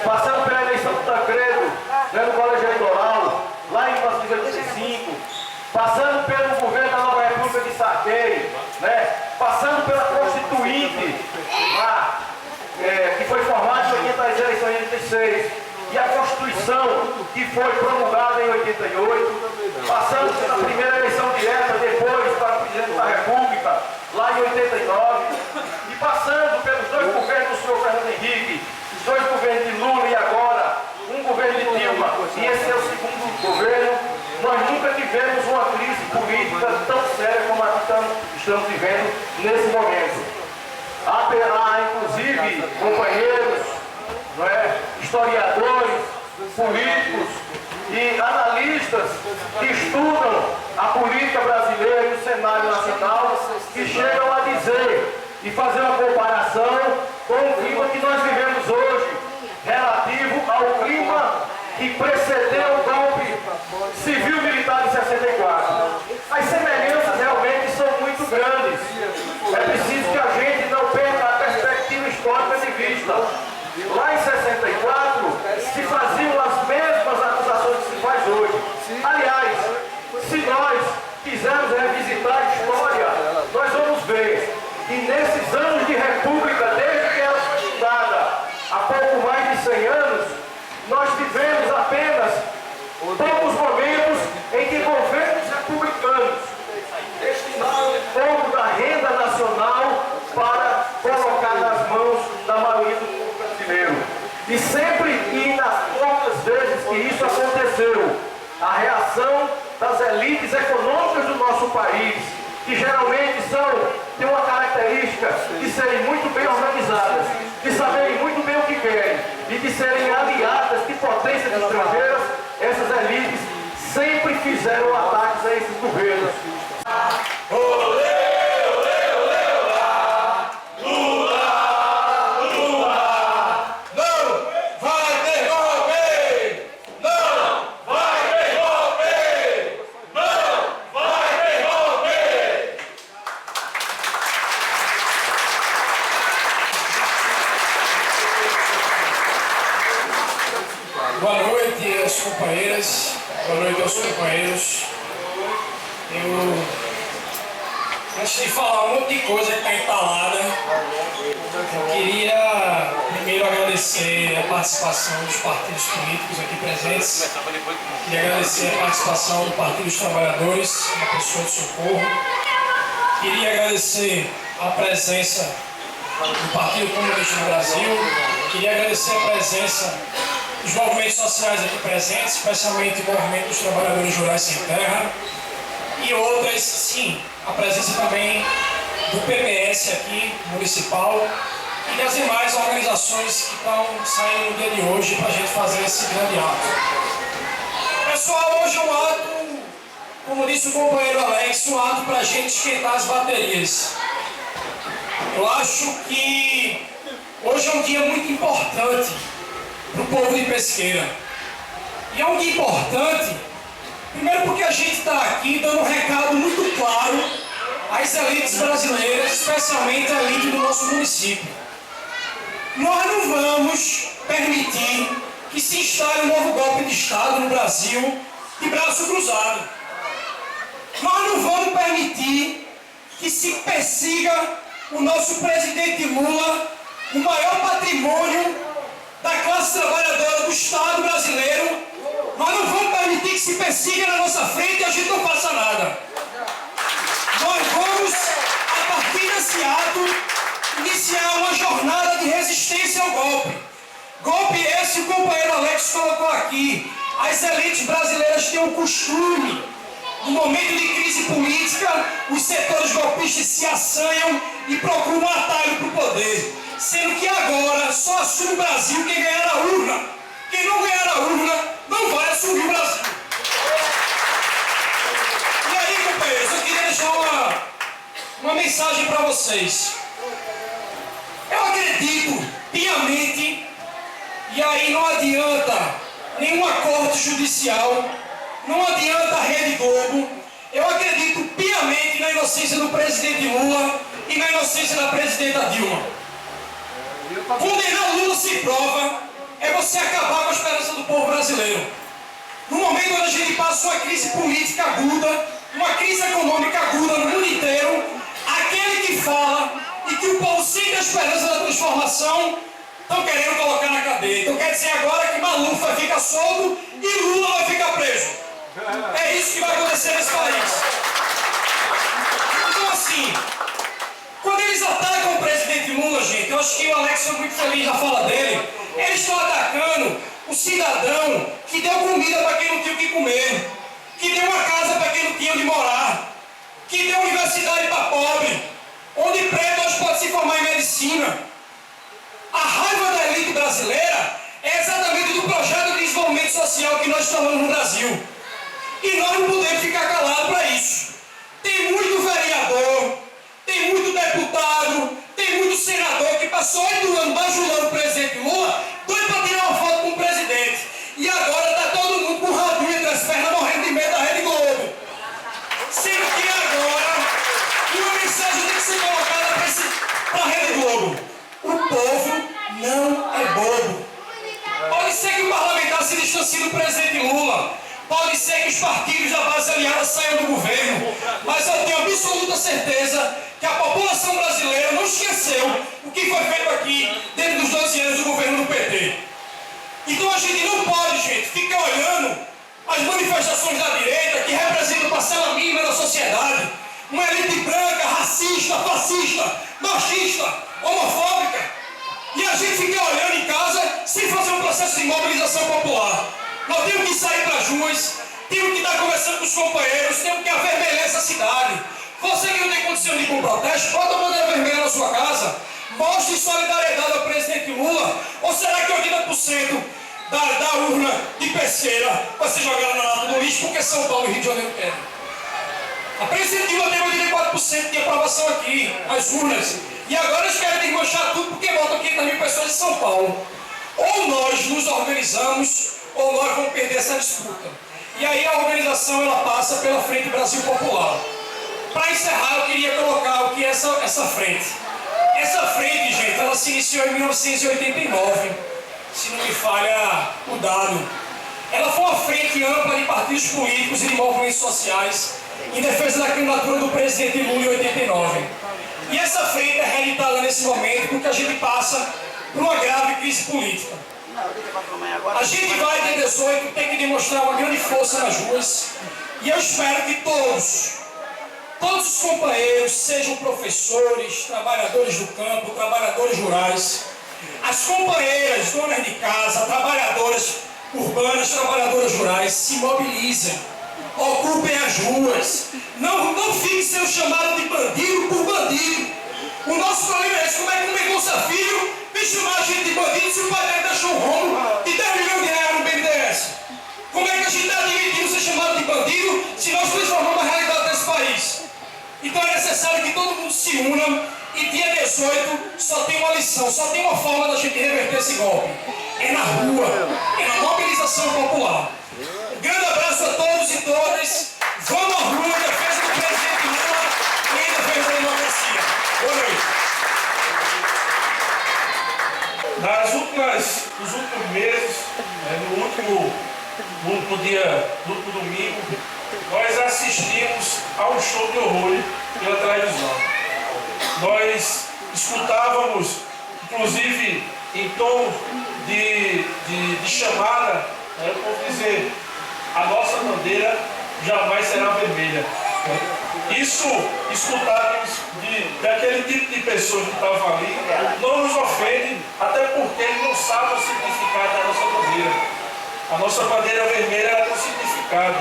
Passando pela eleição do Tancredo, no Colégio Eleitoral, lá em 1985, passando pelo governo da Nova República de Sarney, passando pela Constituinte, lá, que foi formada em 86, e a Constituição, que foi promulgada em 88, passando pela primeira eleição direta, depois para o Presidente da República, lá em 89, e passando pelos dois governos do senhor Fernando Henrique, dois governos de Lula e agora um governo de Dilma, e esse é o segundo governo, nós nunca tivemos uma crise política tão séria como a que estamos vivendo nesse momento. Há inclusive companheiros, historiadores, políticos e analistas que estudam a política brasileira e o cenário nacional, que chegam a dizer e fazer uma comparação com o clima que nós vivemos hoje, relativo ao clima que precedeu o golpe civil-militar de 64. As semelhanças realmente são muito grandes. É preciso que a gente não perca a perspectiva histórica de vista. Lá em 64, se faziam as mesmas acusações que se faz hoje. Aliás, se nós quisermos revisitar a história, nós vamos ver que nesses anos de república, desde que ela foi fundada, há pouco mais de 100 anos, nós vivemos apenas poucos momentos em que governos republicanos destinaram um pouco da renda nacional para colocar nas mãos da maioria do povo brasileiro. E sempre, e nas poucas vezes que isso aconteceu, a reação das elites econômicas do nosso país, que geralmente têm uma característica de serem muito bem organizadas, de saberem muito bem o que querem e de serem aliadas de potências estrangeiras, essas elites sempre fizeram ataques a esses governos. Boa noite às companheiras, boa noite aos companheiros. Antes de falar um monte de coisa que está entalada, eu queria primeiro agradecer a participação dos partidos políticos aqui presentes. Queria agradecer a participação do Partido dos Trabalhadores, na pessoa de Socorro. Queria agradecer a presença do Partido Comunista do Brasil. Queria agradecer a presença os movimentos sociais aqui presentes, especialmente o movimento dos trabalhadores rurais sem terra, e outras, sim, a presença também do PPS aqui, municipal, e das demais organizações que estão saindo no dia de hoje para a gente fazer esse grande ato. Pessoal, hoje é um ato, como disse o companheiro Alex, um ato para a gente esquentar as baterias. Eu acho que hoje é um dia muito importante para o povo de Pesqueira. E é um dia importante, primeiro porque a gente está aqui dando um recado muito claro às elites brasileiras, especialmente a elite do nosso município. Nós não vamos permitir que se instale um novo golpe de Estado no Brasil de braço cruzado. Nós não vamos permitir que se persiga o nosso presidente Lula, o maior patrimônio da classe trabalhadora do Estado brasileiro. Nós não vamos permitir que se persiga na nossa frente e a gente não faça nada. Nós vamos, a partir desse ato, iniciar uma jornada de resistência ao golpe. Golpe esse que o companheiro Alex colocou aqui. As elites brasileiras têm o costume, no momento de crise política, os setores golpistas se assanham e procuram um atalho para o poder. Sendo que agora só assume o Brasil quem ganhar a urna. Quem não ganhar a urna não vai assumir o Brasil. E aí, companheiros, eu queria deixar uma mensagem para vocês. Eu acredito piamente, e aí não adianta nenhuma corte judicial, não adianta a Rede Globo, eu acredito piamente na inocência do presidente Lula e na inocência da presidenta Dilma. Condenar Lula se prova é você acabar com a esperança do povo brasileiro. No momento onde a gente passa uma crise política aguda, uma crise econômica aguda no mundo inteiro, aquele que fala e que o povo sente a esperança da transformação estão querendo colocar na cadeia. Então quer dizer agora que Maluf vai ficar solto e Lula vai ficar preso. É isso que vai acontecer nesse país. Então assim, quando eles atacam o presidente Lula, gente, eu acho que o Alex foi muito feliz na fala dele, eles estão atacando o cidadão que deu comida para quem não tinha o que comer, que deu uma casa para quem não tinha onde morar, que deu universidade para pobre, onde preto hoje pode se formar em medicina. A raiva da elite brasileira é exatamente do projeto de desenvolvimento social que nós estamos no Brasil. E nós não podemos ficar calados para isso. Tem muito vereador, tem muito deputado, tem muito senador que passou 8 anos bajulando o presidente Lula, doido para tirar uma foto com o presidente. E agora está todo mundo com o rabinho entre as pernas, morrendo de medo da Rede Globo. Sendo que agora, uma mensagem tem que ser colocada para a Rede Globo. O povo não é bobo. Pode ser que o parlamentar se distancie do presidente Lula, pode ser que os partidos da base aliada saiam do governo, mas eu tenho absoluta certeza que a população brasileira não esqueceu o que foi feito aqui dentro dos 12 anos do governo do PT. Então a gente não pode, gente, ficar olhando as manifestações da direita que representam parcela mínima da sociedade, uma elite branca, racista, fascista, machista, homofóbica, e a gente fica olhando em casa sem fazer um processo de mobilização popular. Nós temos que sair para as ruas, temos que estar conversando com os companheiros, temos que avermelhar essa cidade. Você que não tem condição de ir para um protesto, bota a bandeira vermelha na sua casa, mostre solidariedade ao presidente Lula, ou será que 80% da urna de Pesqueira vai ser jogada na lata do lixo porque São Paulo e Rio de Janeiro querem? A presidente Dilma tem 84% de aprovação aqui, as urnas. E agora eles querem desmanchar tudo porque votam 500 mil pessoas em São Paulo. Ou nós nos organizamos, ou nós vamos perder essa disputa. E aí a organização ela passa pela Frente Brasil Popular. Para encerrar, eu queria colocar o que é essa frente. Essa frente, gente, ela se iniciou em 1989, se não me falha o dado. Ela foi uma frente ampla de partidos políticos e de movimentos sociais em defesa da candidatura do presidente Lula em 89. E essa frente é reeditada nesse momento porque a gente passa por uma grave crise política. A gente vai, em 2018, ter que demonstrar uma grande força nas ruas e eu espero que todos os companheiros, sejam professores, trabalhadores do campo, trabalhadores rurais, as companheiras, donas de casa, trabalhadoras urbanas, trabalhadoras rurais, se mobilizem, ocupem as ruas, não fiquem sendo chamados de bandido por bandido. O nosso problema é esse: como é que o Mendonça Filho vem chamar a gente de bandido se o pai dele deixou um rombo de 10 milhões de reais no BNDES? Como é que a gente está admitindo ser chamado de bandido se nós transformamos a realidade desse país? Então é necessário que todo mundo se una e dia 18 só tem uma lição, só tem uma forma da gente reverter esse golpe. É na rua, é na mobilização popular. Um grande abraço a todos e todas. Vamos à rua em defesa do presidente Lula e em defesa da democracia. Boa noite. Nos últimos meses, no último domingo, nós assistimos a um show de horror pela televisão. Nós escutávamos, inclusive em tom de chamada, como dizer, a nossa bandeira jamais será vermelha. Isso, escutado daquele tipo de pessoa que estava ali, não nos ofende, até porque ele não sabe o significado da nossa bandeira. A nossa bandeira vermelha ela tem um significado.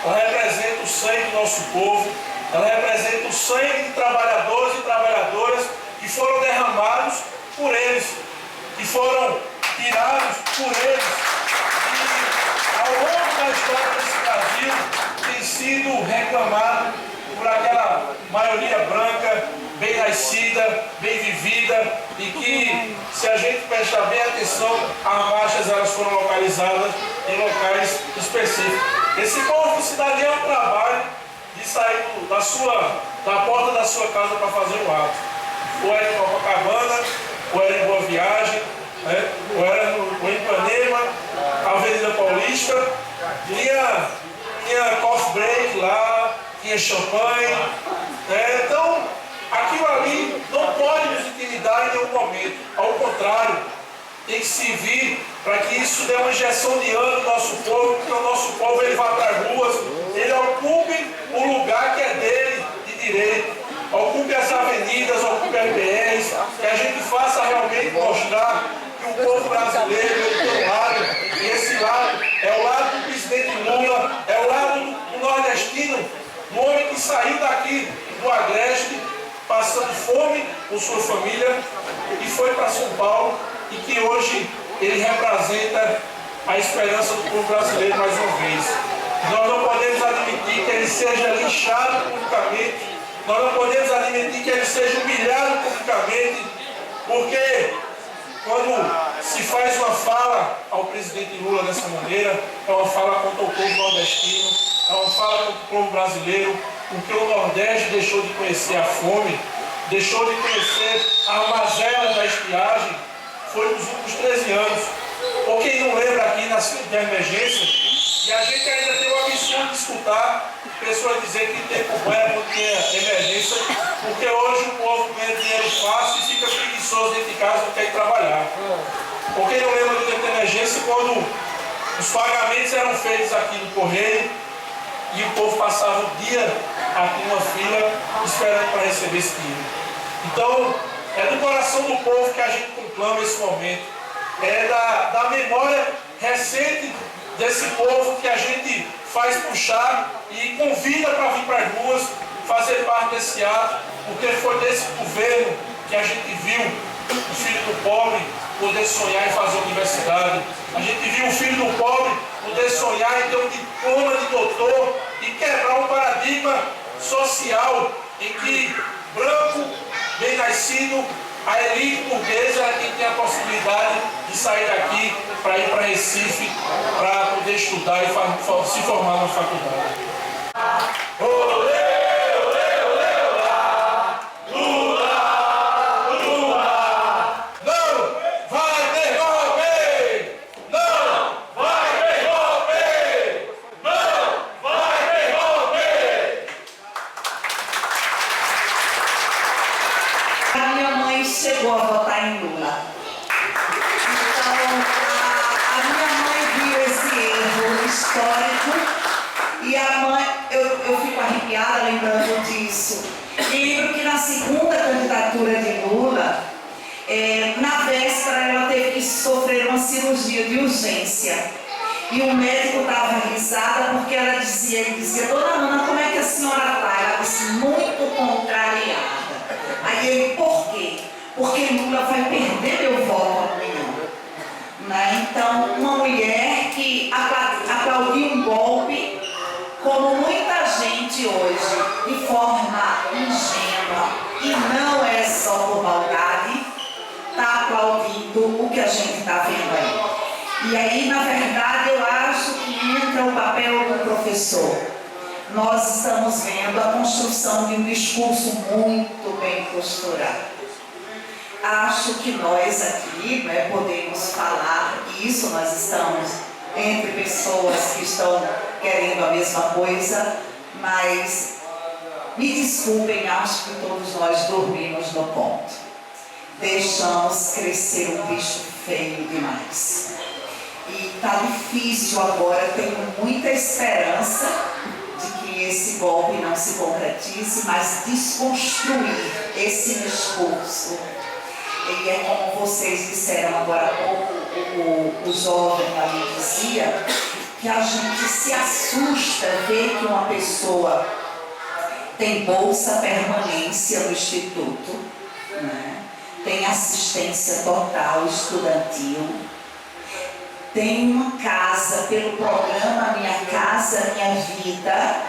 Ela representa o sangue do nosso povo, ela representa o sangue de trabalhadores e trabalhadoras que foram derramados por eles, que foram tirados por eles. E ao longo da história desse Brasil tem sido reclamado por aquela maioria branca, bem nascida, bem vivida, e que, se a gente prestar bem atenção, as marchas elas foram localizadas em locais específicos. Esse povo se daria um trabalho de sair da porta da sua casa para fazer um ato. Ou era em Copacabana, ou era em Boa Viagem, né? Ou era no Ipanema, Avenida Paulista, tinha coffee break lá, tinha champanhe, né? Então, aquilo ali não pode nos intimidar em nenhum momento. Ao contrário, tem que servir para que isso dê uma injeção de ânimo no nosso povo, porque o nosso povo ele vá para as ruas, ele ocupe o lugar que é dele de direito, ocupe as avenidas, ocupe as BRs, que a gente faça realmente mostrar que o povo brasileiro ele tem um lado, e esse lado é o lado do presidente Lula, é o lado do nordestino, do homem que saiu daqui do Agreste, passando fome com sua família, e foi para São Paulo, e que hoje ele representa a esperança do povo brasileiro mais uma vez. Nós não podemos admitir que ele seja linchado publicamente, nós não podemos admitir que ele seja humilhado publicamente, porque quando se faz uma fala ao presidente Lula dessa maneira, é uma fala contra o povo nordestino, é uma fala contra o povo brasileiro, porque o Nordeste deixou de conhecer a fome, deixou de conhecer a mazela da estiagem, foi nos últimos 13 anos. Ou quem não lembra aqui na situação de emergência, e a gente ainda tem o absurdo de escutar pessoas dizer que tem problema porque é emergência, porque hoje o povo ganha dinheiro fácil e fica preguiçoso dentro de casa, não quer ir trabalhar. Ou quem não lembra do tempo de emergência, quando os pagamentos eram feitos aqui no Correio e o povo passava o dia aqui numa fila esperando para receber esse dinheiro. Então, é do coração do povo que a gente conclama esse momento. É da memória recente desse povo que a gente faz puxar e convida para vir para as ruas, fazer parte desse ato, porque foi desse governo que a gente viu o filho do pobre poder sonhar em fazer universidade. A gente viu o filho do pobre poder sonhar em ter um diploma de doutor e quebrar um paradigma social em que branco, bem nascido, a elite burguesa é quem tem a possibilidade de sair daqui para ir para Recife, para poder estudar e se formar na faculdade. Chegou a votar em Lula. Então, a minha mãe viu esse erro histórico e a mãe, eu fico arrepiada lembrando disso. E lembro que na segunda candidatura de Lula, na véspera ela teve que sofrer uma cirurgia de urgência. E o médico dava risada porque ele dizia, Dona Ana, como é que a senhora está? Ela disse, muito contrariada. Aí ele, por quê? Porque Lula vai perder meu voto amanhã. Né? Então, uma mulher que aplaudiu um golpe, como muita gente hoje, de forma ingênua, e não é só por maldade, está aplaudindo o que a gente está vendo aí. E aí, na verdade, eu acho que entra o papel do professor. Nós estamos vendo a construção de um discurso muito bem costurado. Acho que nós aqui, né, podemos falar isso, nós estamos entre pessoas que estão querendo a mesma coisa, mas me desculpem, acho que todos nós dormimos no ponto. Deixamos crescer um bicho feio demais. E está difícil agora, tenho muita esperança de que esse golpe não se concretize, mas desconstruir esse discurso. E é como vocês disseram agora há pouco, o jovem ali dizia, que a gente se assusta ver que uma pessoa tem bolsa permanência no instituto, né? Tem assistência total estudantil, tem uma casa pelo programa Minha Casa Minha Vida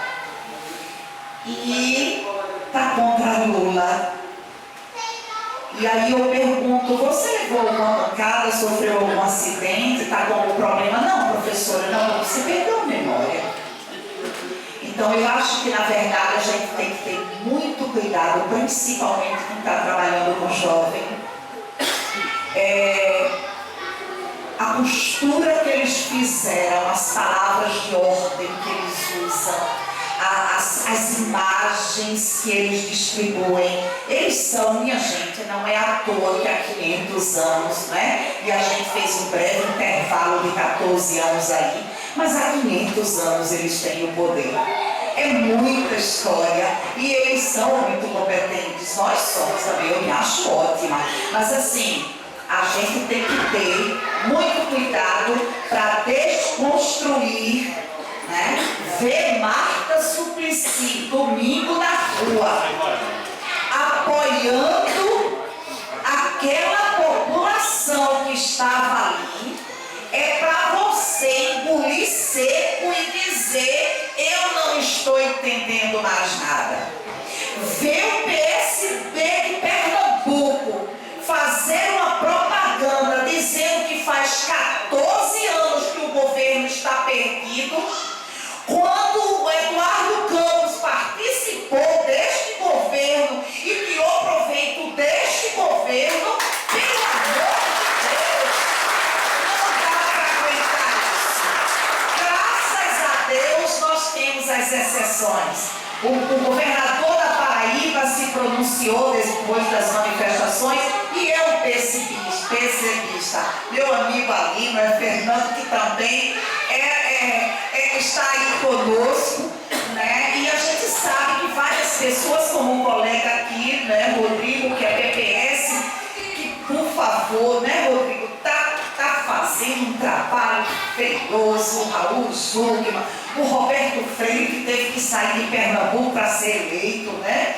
e está contra Lula. E aí eu pergunto, você levou alguma pancada, sofreu algum acidente, está com algum problema? Não, professora, não, você perdeu a memória. Então eu acho que na verdade a gente tem que ter muito cuidado, principalmente quem está trabalhando com jovem. A postura que eles fizeram, as palavras de ordem que eles usam, as imagens que eles distribuem, eles são, minha gente, não é à toa que há 500 anos, né? E a gente fez um breve intervalo de 14 anos aí, mas há 500 anos eles têm o poder. É muita história e eles são muito competentes, nós somos também, eu me acho ótima, mas assim, a gente tem que ter muito cuidado para desconstruir, né? Ver Marta Suplicy domingo na rua, apoiando aquela população que estava ali, é para você engolir seco e dizer, eu não estou entendendo mais nada. Ver o PSB de Pernambuco fazer uma propaganda dizendo que faz 14 anos que o governo está perdido, quando o Eduardo Campos participou deste governo e tirou proveito deste governo, pelo amor de Deus, não dá para aguentar isso. Graças a Deus nós temos as exceções. O governador da Paraíba se pronunciou depois das manifestações e é um pessimista. Meu amigo ali, né, Fernando, que também está aí conosco, né? E a gente sabe que várias pessoas, como o colega aqui, né, Rodrigo, que é PPS, que por favor, né, Rodrigo, tá fazendo um trabalho feioso, o Raul Zugman, o Roberto Freire, que teve que sair de Pernambuco para ser eleito, né?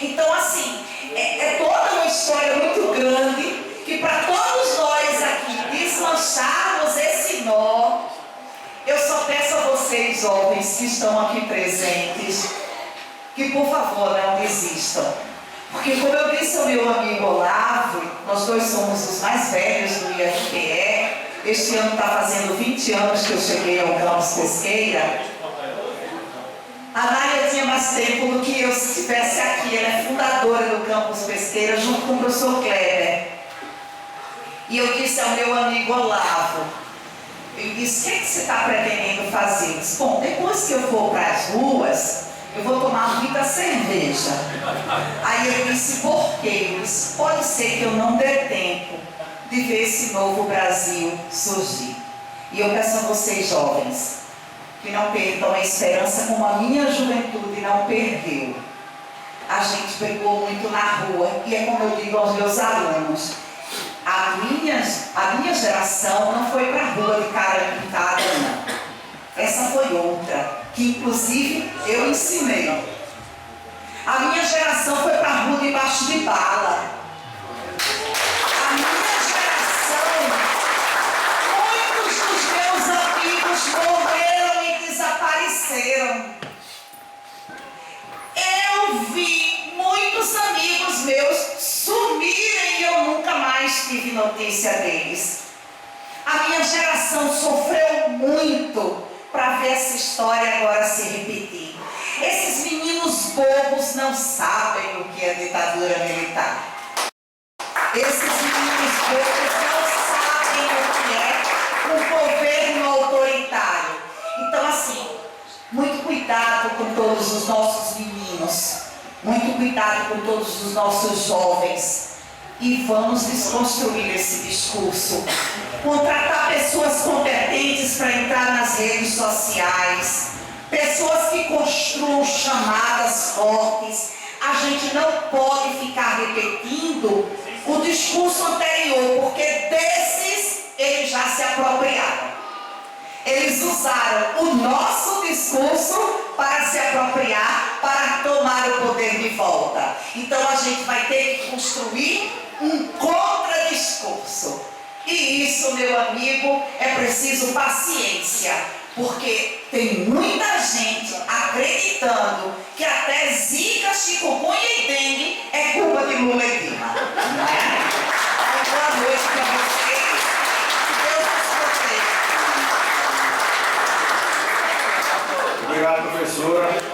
Então, assim, é toda uma história muito grande que para todos nós aqui desmancharmos esse nó, eu só peço a vocês, jovens que estão aqui presentes, que por favor não desistam. Porque como eu disse ao meu amigo Olavo, nós dois somos os mais velhos do IFPE, este ano está fazendo 20 anos que eu cheguei ao Campus Pesqueira. A Nália tinha mais tempo do que eu se estivesse aqui, ela é fundadora do Campus Pesqueira junto com o professor Kleber. E eu disse ao meu amigo Olavo, ele disse, o que você está pretendendo fazer? Eu disse, bom, depois que eu for para as ruas, eu vou tomar muita cerveja. Aí eu disse, por quê? Eu disse, pode ser que eu não dê tempo de ver esse novo Brasil surgir. E eu peço a vocês, jovens, que não perdam a esperança como a minha juventude não perdeu. A gente brigou muito na rua, e é como eu digo aos meus alunos, a minha geração não foi para a rua de cara pintada, não. Essa foi outra, que inclusive eu ensinei. A minha geração foi para a rua debaixo de bala. A minha geração, muitos dos meus amigos morreram e desapareceram. Eu vi muitos amigos meus sumirem e eu nunca mais tive notícia deles. A minha geração sofreu muito para ver essa história agora se repetir. Esses meninos bobos não sabem o que é ditadura militar. Esses meninos bobos não sabem o que é um governo autoritário. Então, assim, muito cuidado com todos os nossos meninos, muito cuidado com todos os nossos jovens. E vamos desconstruir esse discurso. Contratar pessoas competentes para entrar nas redes sociais, pessoas que construam chamadas fortes. A gente não pode ficar repetindo o discurso anterior, porque desses eles já se apropriaram. Eles usaram o nosso discurso para se apropriar, para tomar o poder de volta. Então a gente vai ter que construir um contradiscurso. E isso, meu amigo, é preciso paciência, porque tem muita gente acreditando que até zika, chikungunya e dengue é culpa de Lula e Dilma. Boa noite para vocês. Deus nos proteja. Obrigado, professora.